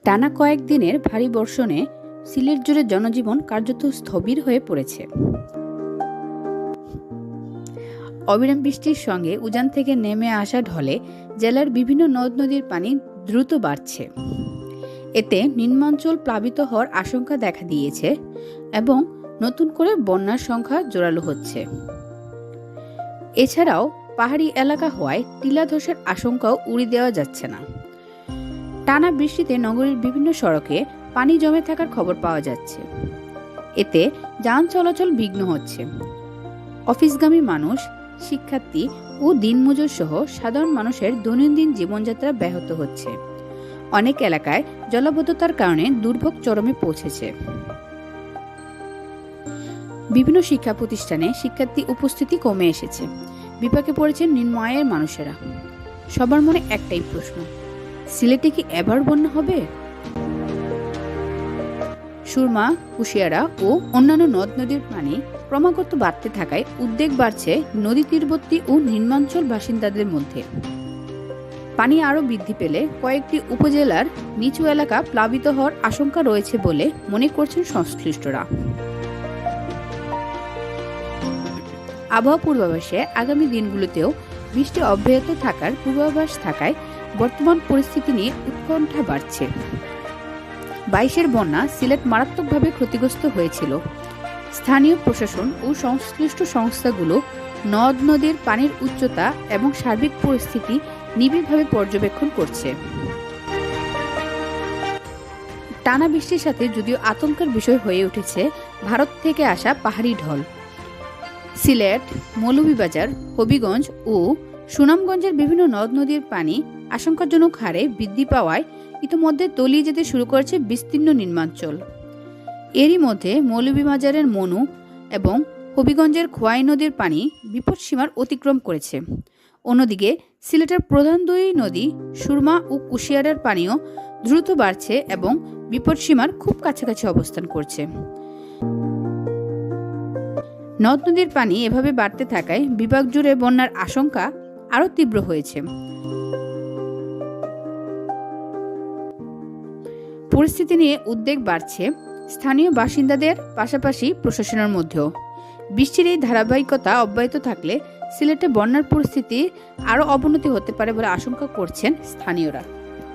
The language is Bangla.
টানা কয়েকদিনের ভারী বর্ষণে সিলেট জুড়ে জনজীবন কার্যত স্থবির হয়ে পড়েছে। অবিরাম বৃষ্টির সঙ্গে উজান থেকে নেমে আসা ঢলে জেলার বিভিন্ন নদ নদীর পানি দ্রুত বাড়ছে। এতে নিম্নাঞ্চল প্লাবিত হওয়ার আশঙ্কা দেখা দিয়েছে এবং নতুন করে বন্যার সংখ্যা জোরালো হচ্ছে। এছাড়াও পাহাড়ি এলাকা হওয়ায় টিলা ধসের আশঙ্কাও উড়িয়ে দেওয়া যাচ্ছে না। টানা বৃষ্টিতে নগরীর বিভিন্ন সড়কে পানি জমে থাকার খবর পাওয়া যাচ্ছে। এতে যান চলাচল বিঘ্ন হচ্ছে। অফিসগামী মানুষ, শিক্ষার্থী ও দিনমজুর সহ সাধারণ মানুষের দৈনন্দিন জীবনযাত্রা ব্যাহত হচ্ছে। অনেক এলাকায় জলাবদ্ধতার কারণে দুর্ভোগ চরমে পৌঁছেছে। বিভিন্ন শিক্ষা প্রতিষ্ঠানে শিক্ষার্থী উপস্থিতি কমে এসেছে। বিপাকে পড়েছেন নিম্ন আয়ের মানুষেরা। সবার মনে একটাই প্রশ্ন, সিলেটে কি এবার বন্যা হবে? সুরমা, কুশিয়ারা ও অন্যান্য নদ নদীর পানি ক্রমাগত বাড়তে থাকায় উদ্বেগ বাড়ছে নদী তীরবর্তী ও নিম্নাঞ্চল বাসিন্দাদের মধ্যে। পানি আরও বৃদ্ধি পেলে কয়েকটি উপজেলার নিচু এলাকা প্লাবিত হওয়ার আশঙ্কা রয়েছে বলে মনে করছেন সংশ্লিষ্টরা। আবহাওয়া পূর্বাভাসে আগামী দিনগুলোতেও বৃষ্টি অব্যাহত থাকার পূর্বাভাস থাকায় বর্তমান পরিস্থিতি নিয়ে উৎকণ্ঠা বাড়ছে। 22-এর বন্যা সিলেট মারাত্মকভাবে ক্ষতিগ্রস্ত হয়েছিল। স্থানীয় প্রশাসন ও সংশ্লিষ্ট সংস্থাগুলো নদ নদীর পানির উচ্চতা এবং সার্বিক পরিস্থিতি নিবিড়ভাবে পর্যবেক্ষণ করছে। টানা বৃষ্টির সাথে যদিও আতঙ্কের বিষয় হয়ে উঠেছে ভারত থেকে আসা পাহাড়ি ঢল। সিলেট, মৌলভীবাজার, হবিগঞ্জ ও সুনামগঞ্জের বিভিন্ন নদ নদীর পানি আশঙ্কাজনক হারে বৃদ্ধি পাওয়ায় ইতিমধ্যে তলিয়ে যেতে শুরু করেছে বিস্তীর্ণ নিম্নাঞ্চল। এরই মধ্যে মৌলভীবাজারের মনু এবং হবিগঞ্জের খোয়াই নদীর পানি বিপদসীমার অতিক্রম করেছে। অন্যদিকে সিলেটের প্রধান দুই নদী সুরমা ও কুশিয়ারার পানিও দ্রুত বাড়ছে এবং বিপদসীমার খুব কাছাকাছি অবস্থান করছে। নদ নদীর পানি এভাবে বাড়তে থাকায় বিভাগ জুড়ে বন্যার আশঙ্কা আরও তীব্র হয়েছে। পরিস্থিতি নিয়ে উদ্বেগ বাড়ছে স্থানীয় বাসিন্দাদের পাশাপাশি প্রশাসনের মধ্যেও। বৃষ্টির এই ধারাবাহিকতা অব্যাহত থাকলে সিলেটে বন্যার পরিস্থিতি আরও অবনতি হতে পারে বলে আশঙ্কা করছেন স্থানীয়রা।